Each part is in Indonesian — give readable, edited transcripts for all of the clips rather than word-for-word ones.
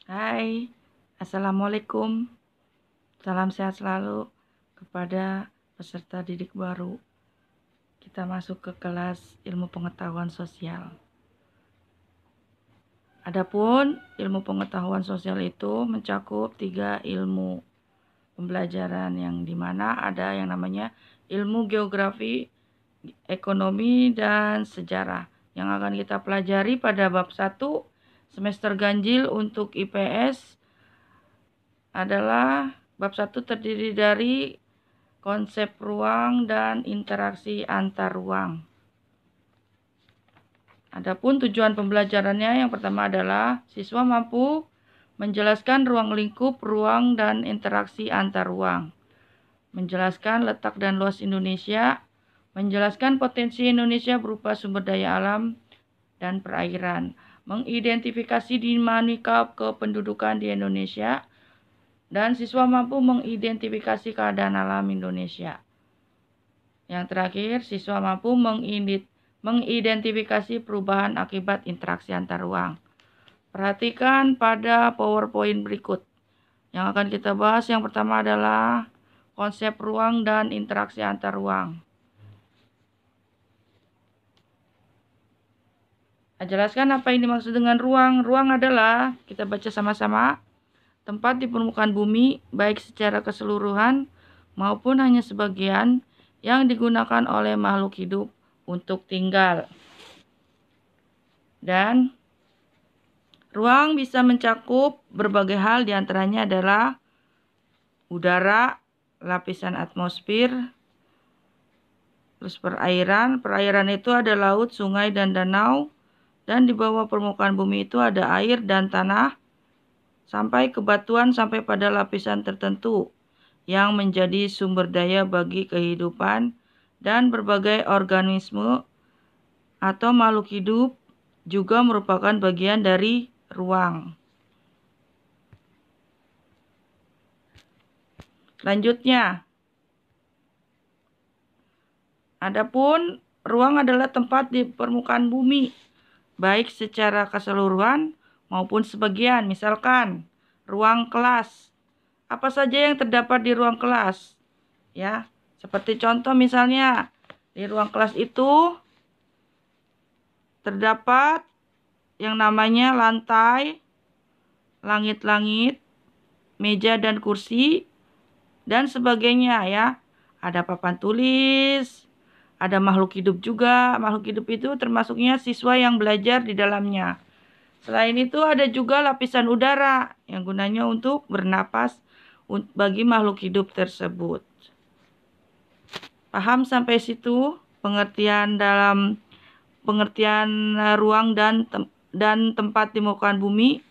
Hai, Assalamualaikum. Salam sehat selalu kepada peserta didik baru. Kita masuk ke kelas ilmu pengetahuan sosial. Adapun ilmu pengetahuan sosial itu mencakup 3 ilmu pembelajaran yang dimana ada yang namanya ilmu geografi, ekonomi, dan sejarah yang akan kita pelajari pada bab 1 semester ganjil untuk IPS adalah bab 1 terdiri dari konsep ruang dan interaksi antar ruang. Adapun tujuan pembelajarannya yang pertama adalah siswa mampu menjelaskan ruang lingkup, ruang, dan interaksi antar ruang, menjelaskan letak dan luas Indonesia, menjelaskan potensi Indonesia berupa sumber daya alam dan perairan, mengidentifikasi dinamika kependudukan di Indonesia, dan siswa mampu mengidentifikasi keadaan alam Indonesia. Yang terakhir, siswa mampu mengidentifikasi perubahan akibat interaksi antar ruang. Perhatikan pada PowerPoint berikut. Yang akan kita bahas yang pertama adalah konsep ruang dan interaksi antar ruang. Jelaskan apa yang dimaksud dengan ruang. Ruang adalah, kita baca sama-sama, tempat di permukaan bumi, baik secara keseluruhan maupun hanya sebagian, yang digunakan oleh makhluk hidup untuk tinggal. Dan ruang bisa mencakup berbagai hal, diantaranya adalah udara, lapisan atmosfer, terus perairan. Perairan itu ada laut, sungai, dan danau. Dan di bawah permukaan bumi itu ada air dan tanah, sampai ke batuan, sampai pada lapisan tertentu yang menjadi sumber daya bagi kehidupan dan berbagai organisme atau makhluk hidup juga merupakan bagian dari ruang. Selanjutnya, adapun ruang adalah tempat di permukaan bumi, baik secara keseluruhan maupun sebagian. Misalkan ruang kelas. Apa saja yang terdapat di ruang kelas? Ya, seperti contoh misalnya di ruang kelas itu terdapat yang namanya lantai, langit-langit, meja dan kursi, dan sebagainya ya. Ada papan tulis, ada makhluk hidup juga. Makhluk hidup itu termasuknya siswa yang belajar di dalamnya. Selain itu ada juga lapisan udara yang gunanya untuk bernapas bagi makhluk hidup tersebut. Paham sampai situ pengertian ruang dan tempat di permukaan bumi.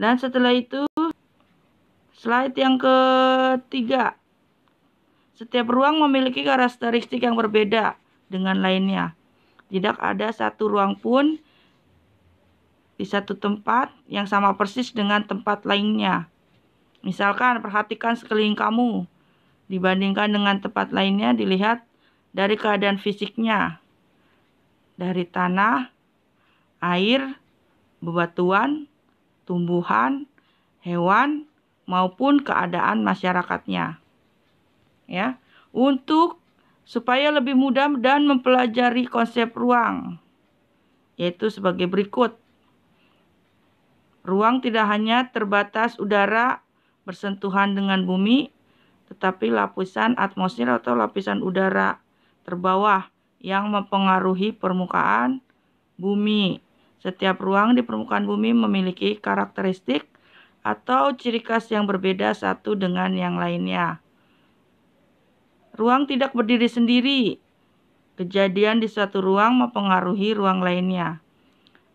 Dan setelah itu slide yang ketiga. Setiap ruang memiliki karakteristik yang berbeda dengan lainnya. Tidak ada satu ruang pun di satu tempat yang sama persis dengan tempat lainnya. Misalkan, perhatikan sekeliling kamu. Dibandingkan dengan tempat lainnya, dilihat dari keadaan fisiknya. Dari tanah, air, bebatuan, tumbuhan, hewan, maupun keadaan masyarakatnya. Ya, untuk supaya lebih mudah dan mempelajari konsep ruang, yaitu sebagai berikut. Ruang tidak hanya terbatas udara bersentuhan dengan bumi, tetapi lapisan atmosfer atau lapisan udara terbawah yang mempengaruhi permukaan bumi. Setiap ruang di permukaan bumi memiliki karakteristik atau ciri khas yang berbeda satu dengan yang lainnya. Ruang tidak berdiri sendiri. Kejadian di suatu ruang mempengaruhi ruang lainnya.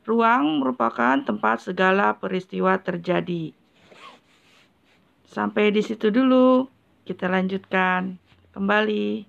Ruang merupakan tempat segala peristiwa terjadi. Sampai di situ dulu. Kita lanjutkan kembali.